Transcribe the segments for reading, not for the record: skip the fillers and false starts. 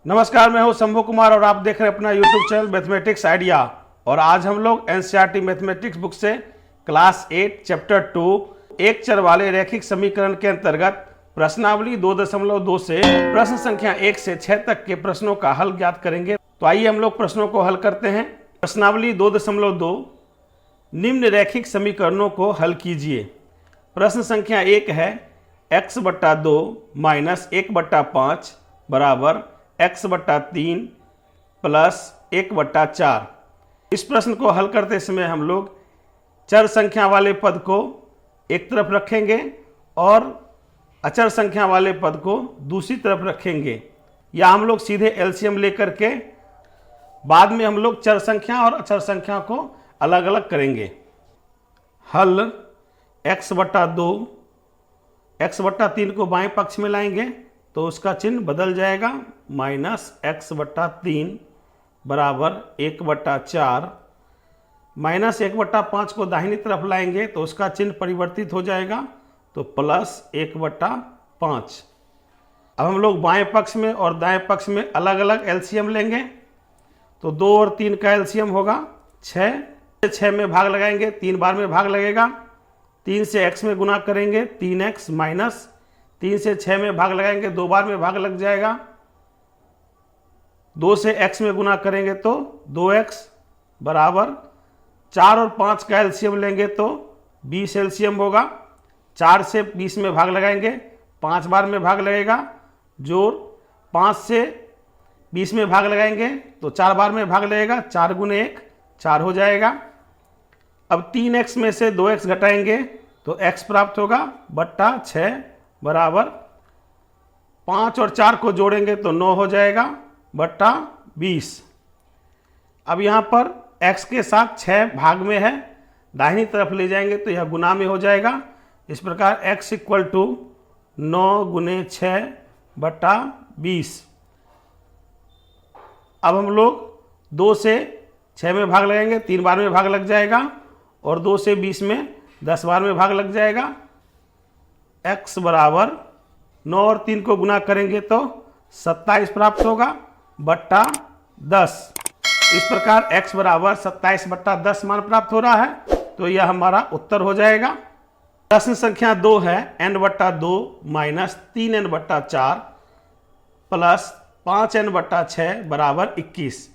नमस्कार, मैं हूं शंभू कुमार और आप देख रहे हैं अपना यूट्यूब चैनल मैथमेटिक्स आइडिया। और आज हम लोग एनसीईआरटी मैथमेटिक्स बुक से क्लास 8 चैप्टर 2 एक चर वाले रैखिक समीकरण के अंतर्गत प्रश्नावली 2.2 से प्रश्न संख्या 1 से 6 तक के प्रश्नों का हल ज्ञात करेंगे। तो आइए हम लोग प्रश्नों को हल करते हैं। प्रश्नावली 2.2 निम्न रैखिक समीकरणों को हल कीजिए। प्रश्न संख्या 1 है x/2 - 1/5 बराबर x/3 प्लस 1/4। इस प्रश्न को हल करते समय हम लोग चर संख्या वाले पद को एक तरफ रखेंगे और अचर संख्या वाले पद को दूसरी तरफ रखेंगे, या हम लोग सीधे एलसीएम लेकर के बाद में हम लोग चर संख्या और अचर संख्या को अलग अलग करेंगे। हल x/2 x/3 को बाएं पक्ष में लाएंगे तो उसका चिन्ह बदल जाएगा, -x/3 बराबर 1/4। -1/5 को दाहिनी तरफ लाएंगे तो उसका चिन्ह परिवर्तित हो जाएगा, तो +1/5। अब हम लोग बाएं पक्ष में और दाएं पक्ष में अलग अलग एलसीएम लेंगे, तो 2 और 3 का एलसीएम होगा 6। 6 में भाग लगाएंगे, 3 बार में भाग लगेगा। 3 से x में गुना करेंगे 3x माइनस 3 से 6 में भाग लगाएंगे, 2 बार में भाग लग जाएगा। 2 से x में गुना करेंगे तो 2x बराबर 4 और 5 का एलसीएम लेंगे तो 20 एलसीएम होगा। 4 से 20 में भाग लगाएंगे, 5 बार में भाग लगेगा। जोड़ 5 से 20 में भाग लगाएंगे तो 4 बार में भाग लगेगा। 4 गुने 1 4 हो जाएगा। अब 3x में से 2x घटाएंगे तो x प्राप्त होगा बट्टा 6 बराबर 5 और 4 को जोड़ेंगे तो 9 हो जाएगा बट्टा 20। अब यहाँ पर x के साथ 6 भाग में है, दाहिनी तरफ ले जाएंगे तो यह गुना में हो जाएगा। इस प्रकार x = 9 गुने 6 बट्टा 20। अब हम लोग 2 से 6 में भाग लगाएंगे, 3 बार में भाग लग जाएगा, और 2 से 20 में 10 बार में भाग लग जाएगा। x बराबर 9 और 3 को गुना करेंगे तो 27 प्राप्त होगा बट्टा 10। इस प्रकार x बराबर 27/10 मान प्राप्त हो रहा है, तो यह हमारा उत्तर हो जाएगा। प्रश्न संख्या 2 है n/2 - 3n/4 प्लस 5n/6 बराबर 21।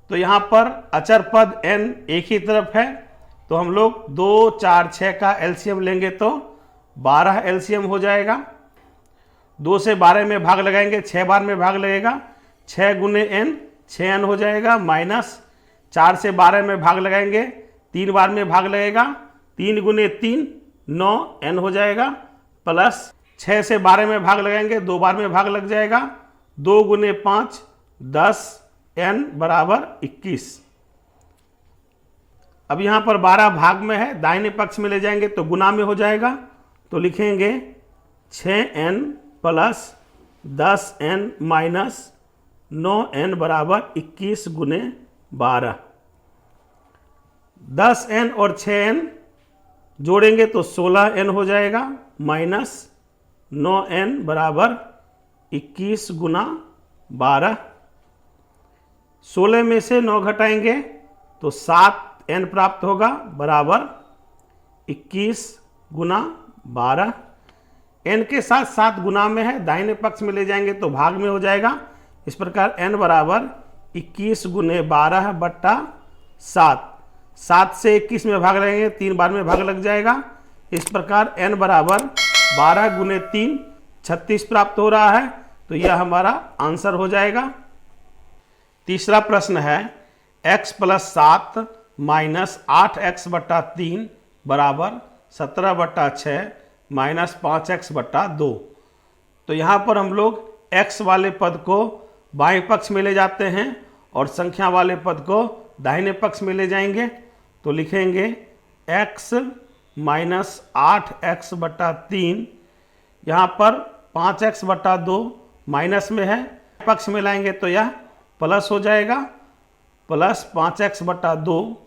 तो यहाँ पर अचर पद n एक ही तरफ है, तो हम लोग 2, 4, 6 का एलसीएम लेंगे तो 12 एलसीएम हो जाएगा। 2 से 12 में भाग लगाएंगे, 6 बार में भाग लगेगा। 6 गुने n 6n हो जाएगा, माइनस 4 से 12 में भाग लगाएंगे, 3 बार में भाग लगेगा। 3 गुने 3 9n हो जाएगा, प्लस 6 से 12 में भाग लगाएंगे, 2 बार में भाग लग जाएगा। 2 गुने 5 10n बराबर 21। अब यहाँ पर 12 भाग में है, दाहिने पक्ष में ले जाएंगे तो गुना में हो जाएगा, तो लिखेंगे 6n plus 10n minus 9n बराबर 21 गुने 12। 10n और 6n जोड़ेंगे तो 16n हो जाएगा, माइनस 9n बराबर 21 गुना 12। 16 में से 9 घटाएंगे तो 7n प्राप्त होगा बराबर 21 गुना 12। n के साथ 7 गुना में है, दाहिने पक्ष में ले जाएंगे तो भाग में हो जाएगा। इस प्रकार n बराबर 21 गुने 12 बट्टा 7। 7 से 21 में भाग लगेंगे, 3 बार में भाग लग जाएगा। इस प्रकार n बराबर 12 गुने 3 36 प्राप्त हो रहा है, तो यह हमारा आंसर हो जाएगा। तीसरा प्रश्न है x + 7 - 8x/3 बराबर 17/6 - 5x/2। तो यहाँ पर हम लोग x वाले पद को बाएं पक्ष में ले जाते हैं और संख्या वाले पद को दाहिने पक्ष में ले जाएंगे, तो लिखेंगे x - 8x/3। यहाँ पर 5x/2 माइनस में है, पक्ष में लाएंगे तो यह प्लस हो जाएगा, प्लस 5x/2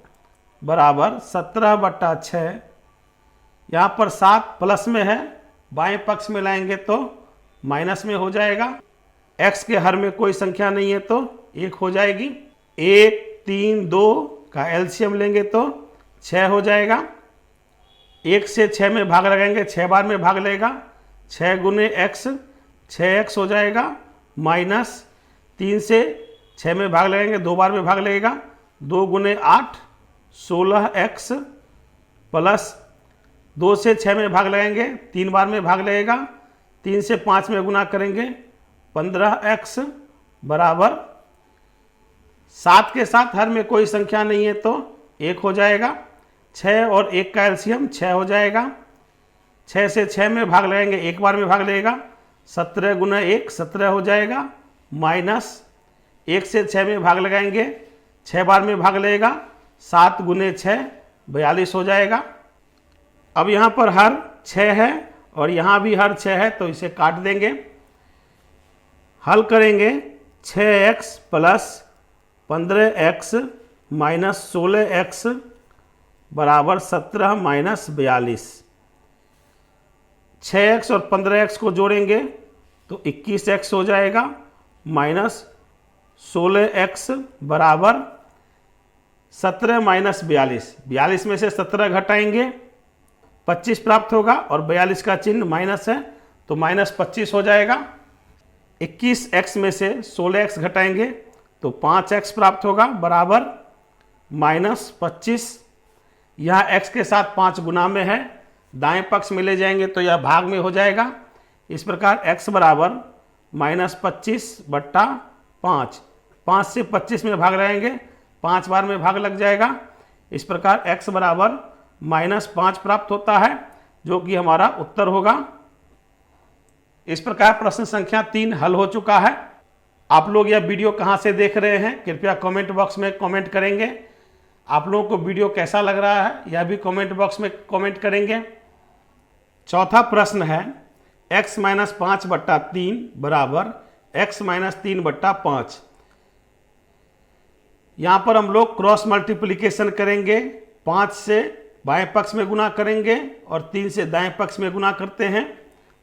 बराबर 17/6। यहाँ पर 7 प्लस में है, बाएं पक्ष में लाएंगे तो माइनस में हो जाएगा। x के हर में कोई संख्या नहीं है तो 1 हो जाएगी। 1, 3, 2 का एलसीएम लेंगे तो 6 हो जाएगा। 1 से 6 में भाग लगाएंगे, 6 बार में भाग लेगा, 6 गुने x 6x हो जाएगा, माइनस 3 से 6 में भाग लगाएंगे, 2 बार में भाग लगेगा, 2 गुने 8 16x, प्लस 2 से 6 में भाग लगाएंगे, 3 बार में भाग लगेगा, 3 से 5 में गुना करेंगे 15x बराबर 7 के साथ हर में कोई संख्या नहीं है तो 1 हो जाएगा। 6 और 1 का एलसीएम 6 हो जाएगा। 6 से 6 में भाग लगाएंगे, 1 बार में भाग लगेगा, 17 गुना 1 17 हो जाएगा, माइनस 1 से 6 में भाग लगाएंगे, 6 बार में भाग लगेगा, 7 गुने 6 42 हो जाएगा। अब यहाँ पर हर 6 है और यहाँ भी हर 6 है तो इसे काट देंगे। हल करेंगे 6x plus 15x minus 16x बराबर 17 माइनस 42। 6x और 15x को जोड़ेंगे तो 21x हो जाएगा, माइनस 16x बराबर 17 माइनस 42। 42 में से 17 घटाएंगे 25 प्राप्त होगा और 42 का चिन्ह माइनस है तो माइनस 25 हो जाएगा। 21x में से 16x घटाएंगे तो 5x प्राप्त होगा बराबर माइनस 25। यह x के साथ 5 गुना में है, दाएं पक्ष में ले जाएंगे तो यह भाग में हो जाएगा। इस प्रकार x बराबर माइनस 25 बट्टा 5। 5 से 25 में भाग लगाएंगे, 5 बार में भाग लग जाएगा। इस प्रकार x बराबर माइनस 5 प्राप्त होता है, जो कि हमारा उत्तर होगा। इस प्रकार प्रश्न संख्या 3 हल हो चुका है। आप लोग यह वीडियो कहाँ से देख रहे हैं कृपया कमेंट बॉक्स में कमेंट करेंगे। आप लोगों को वीडियो कैसा लग रहा है यह भी कमेंट बॉक्स में कमेंट करेंगे। चौथा प्रश्न है x माइनस 5 बट्टा 3 बराबर x माइनस 3 बट्टा 5। यहाँ पर हम लोग क्रॉस मल्टीप्लिकेशन करेंगे। 5 से बाएं पक्ष में गुना करेंगे और 3 से दाएं पक्ष में गुना करते हैं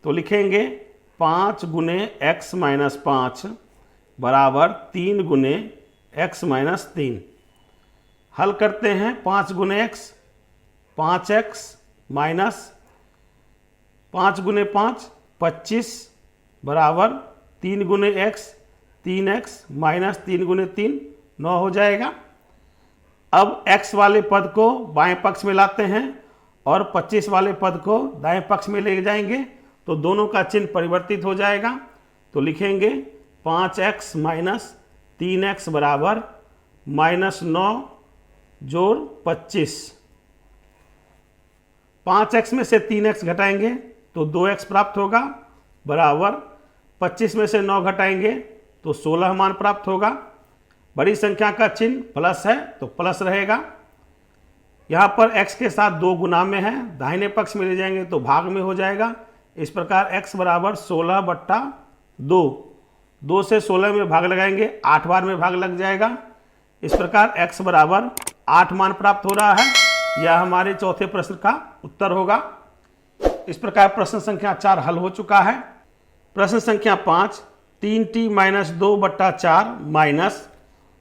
तो लिखेंगे 5 गुने x माइनस 5 बराबर 3 गुने x माइनस 3। हल करते हैं 5 गुने x 5x माइनस 5 गुने 5 25 बराबर 3 गुने x 3x माइनस 3 गुने 3 9 हो जाएगा। अब x वाले पद को बाएं पक्ष में लाते हैं और 25 वाले पद को दाएं पक्ष में ले जाएंगे तो दोनों का चिन्ह परिवर्तित हो जाएगा। तो लिखेंगे 5x माइनस 3x बराबर माइनस 9 जोड़ 25। 5x में से 3x घटाएंगे तो 2x प्राप्त होगा बराबर 25 में से 9 घटाएंगे तो 16 मान प्राप्त होगा। बड़ी संख्या का चिन्ह प्लस है तो प्लस रहेगा। यहाँ पर x के साथ 2 गुना में है, दाहिने पक्ष में ले जाएंगे तो भाग में हो जाएगा। इस प्रकार x बराबर 16 बट्टा 2। 2 से 16 में भाग लगाएंगे, 8 बार में भाग लग जाएगा। इस प्रकार x बराबर 8 मान प्राप्त हो रहा है। यह हमारे चौथे प्रश्न का उत्तर होगा। इस प्रकार प्रश्न संख्या 4 हल हो चुका है। प्रश्न संख्या 5 3t माइनस 2 बट्टा 4 माइनस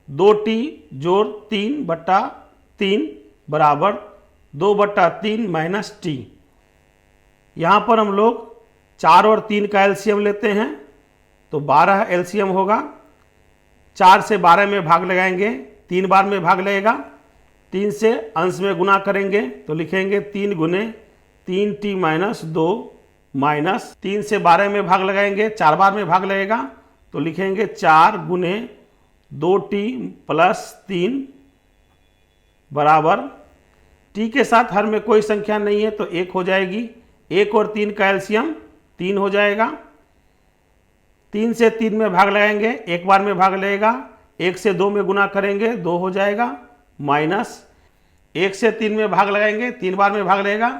2t जोड़ 3 बट्टा 3 बराबर 2 बट्टा 3 माइनस t। यहाँ पर हम लोग 4 और 3 का एलसीएम लेते हैं तो 12 एलसीएम होगा। 4 से 12 में भाग लगाएंगे, 3 बार में भाग लगेगा। 3 से अंश में गुना करेंगे तो लिखेंगे 3 गुने 3t माइनस 2 माइनस 3 से 12 में भाग लगाएंगे, 4 बार में भाग लगेगा तो लिखेंगे 4 गुने 2t प्लस 3 बराबर t के साथ हर में कोई संख्या नहीं है तो 1 हो जाएगी। 1 और 3 का एलसीएम 3 हो जाएगा। 3 से 3 में भाग लगाएंगे, 1 बार में भाग लगेगा। 1 से 2 में गुना करेंगे 2 हो जाएगा, माइनस 1 से 3 में भाग लगाएंगे, 3 बार में भाग लगेगा।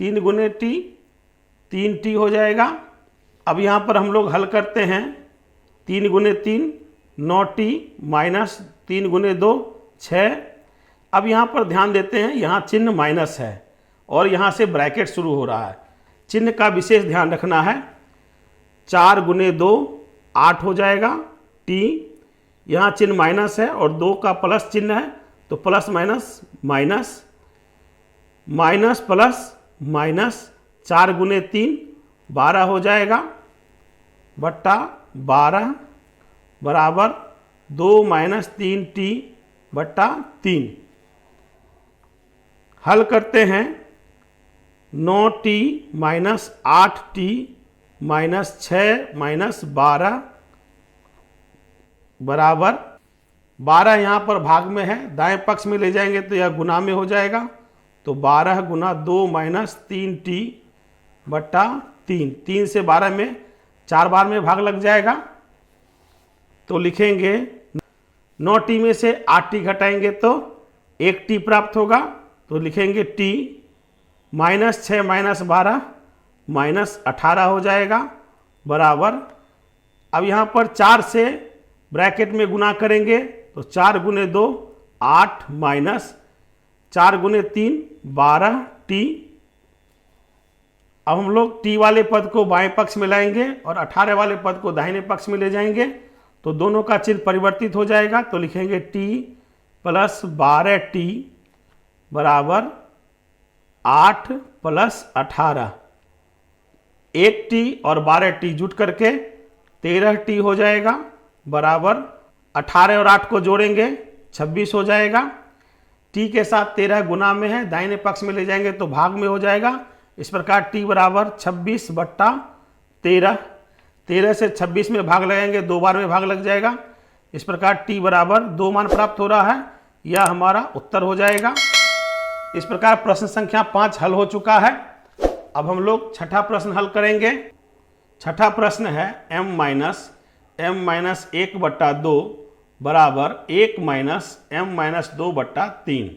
3 गुने t 3t हो जाएगा। अब यहाँ पर हम लोग हल करते हैं। 3 गुने 3 9t माइनस 3 गुने 2 6। अब यहाँ पर ध्यान देते हैं, यहाँ चिन्ह माइनस है और यहाँ से ब्रैकेट शुरू हो रहा है। चिन्ह का विशेष ध्यान रखना है। 4 गुने 2 8 हो जाएगा। टी यहाँ चिन्ह माइनस है और 2 का प्लस चिन्ह है, तो plus minus minus, minus plus minus, 4 गुने 3 12 हो जाएगा, बट्टा 12 बराबर 2 माइनस 3t बट्टा 3। हल करते हैं। 9t minus 8t minus 6 minus 12 बराबर 12 यहाँ पर भाग में है, दाएं पक्ष में ले जाएंगे तो यह गुना में हो जाएगा, तो 12 गुना 2 माइनस 3t बट्टा 3। 3 से 12 में 4 बार में भाग लग जाएगा, तो लिखेंगे 9t में से 8t घटाएंगे तो 1t प्राप्त होगा, तो लिखेंगे t माइनस 6 माइनस 12 माइनस 18 हो जाएगा बराबर। अब यहाँ पर 4 से ब्रैकेट में गुना करेंगे तो 4 गुने 2 8 माइनस 4 गुने 3 12t। अब हम लोग t वाले पद को बाएं पक्ष में लाएंगे और 18 वाले पद को दाहिने पक्ष में ले जाएंगे, तो दोनों का चिन्ह परिवर्तित हो जाएगा, तो लिखेंगे t प्लस 12t बराबर 8 प्लस 18। 1t और 12t जुट करके 13t हो जाएगा बराबर 18 और 8 को जोड़ेंगे 26 हो जाएगा। t के साथ 13 गुना में है, दाहिने पक्ष में ले जाएंगे तो भाग में हो जाएगा। इस प्रकार t बराबर 26 बट्टा 13। 13 से 26 में भाग लगाएंगे, 2 बार में भाग लग जाएगा। इस प्रकार t बराबर 2 मान प्राप्त हो रहा है, यह हमारा उत्तर हो जाएगा। इस प्रकार प्रश्न संख्या 5 हल हो चुका है। अब हम लोग छठा प्रश्न हल करेंगे। छठा प्रश्न है m माइनस 1 बट्टा 2 बराबर 1 माइनस m माइनस 2 बट्टा 3।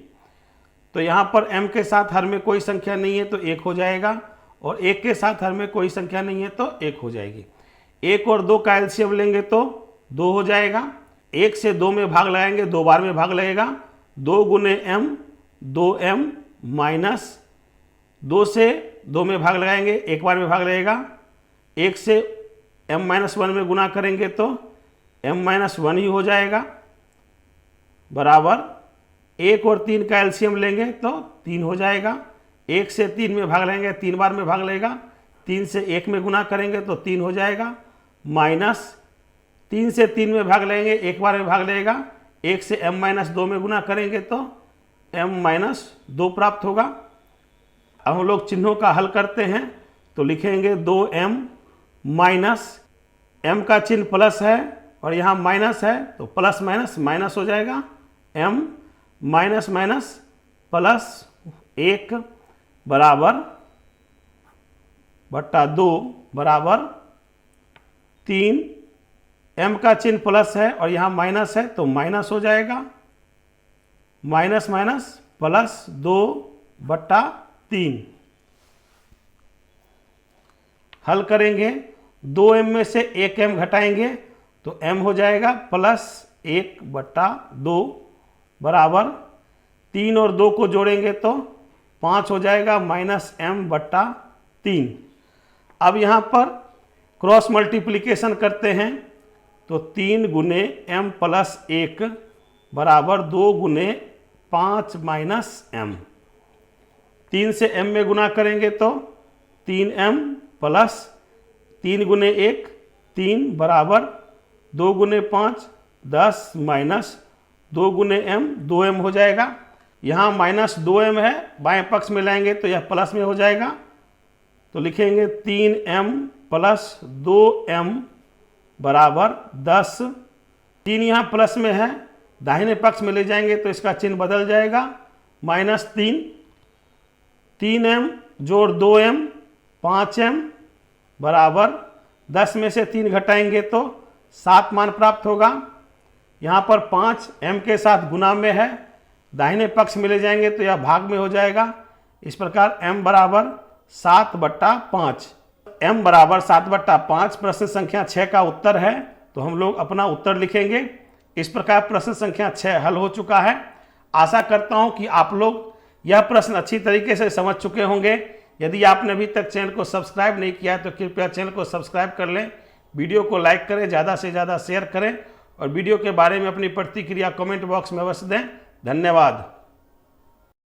तो यहाँ पर m के साथ हर में कोई संख्या नहीं है तो 1 हो जाएगा, और 1 के साथ हर में कोई संख्या नहीं है तो 1 हो जाएगी। 1 और 2 का एलसीएम लेंगे तो 2 हो जाएगा। 1 से 2 में भाग लगाएंगे, 2 बार में भाग लगेगा, 2 गुने m 2m माइनस 2 से 2 में भाग लगाएंगे, 1 बार में भाग लगेगा। 1 से m माइनस 1 में गुना करेंगे तो m माइनस 1 ही हो जाएगा बराबर 1 और 3 का एलसीएम लेंगे तो 3 हो जाएगा। 1 से 3 में भाग लेंगे, 3 बार में भाग लगेगा, 3 से 1 में गुना करेंगे तो 3 हो जाएगा माइनस 3 से 3 में भाग लेंगे, 1 बार में भाग लगेगा, 1 से m माइनस 2 में गुना करेंगे तो m माइनस 2 प्राप्त होगा। अब हम लोग चिन्हों का हल करते हैं, तो लिखेंगे 2m माइनस m का चिन्ह प्लस है और यहाँ माइनस है, तो प्लस माइनस माइनस हो जाएगा, m माइनस माइनस प्लस 1 बराबर बट्टा 2 बराबर 3। m का चिन्ह प्लस है और यहाँ माइनस है तो माइनस हो जाएगा, माइनस माइनस प्लस 2 बट्टा 3। हल करेंगे, 2m में से 1m घटाएंगे तो m हो जाएगा प्लस 1 बट्टा 2 बराबर 3 और 2 को जोड़ेंगे तो 5 हो जाएगा माइनस m बट्टा 3। अब यहाँ पर क्रॉस मल्टीप्लिकेशन करते हैं, तो 3 गुने m प्लस 1 बराबर 2 गुने 5 माइनस m। 3 से m में गुना करेंगे तो 3m प्लस 3 गुने 1 3 बराबर 2 गुने 5 10 माइनस 2 गुने m 2m हो जाएगा। यहाँ माइनस 2m है, बाएं पक्ष में लाएंगे तो यह प्लस में हो जाएगा, तो लिखेंगे 3m प्लस 2m बराबर 10। 3 यहाँ प्लस में है, दाहिने पक्ष में ले जाएंगे तो इसका चिन्ह बदल जाएगा, माइनस 3। 3m जोड़ 2m 5m बराबर 10 में से 3 घटाएंगे तो 7 मान प्राप्त होगा। यहाँ पर 5 m के साथ गुना में है, दाहिने पक्ष में ले जाएंगे तो यह भाग में हो जाएगा। इस प्रकार m बराबर 7 बट्टा 5। m बराबर 7 बट्टा 5 प्रश्न संख्या 6 का उत्तर है, तो हम लोग अपना उत्तर लिखेंगे। इस प्रकार प्रश्न संख्या 6 हल हो चुका है। आशा करता हूँ कि आप लोग यह प्रश्न अच्छी तरीके से समझ चुके होंगे। यदि आपने अभी तक चैनल को सब्सक्राइब नहीं किया है तो कृपया चैनल को सब्सक्राइब कर लें, वीडियो को लाइक करें, ज़्यादा से ज़्यादा शेयर करें और वीडियो के बारे में अपनी प्रतिक्रिया कमेंट बॉक्स में अवश्य दें। धन्यवाद।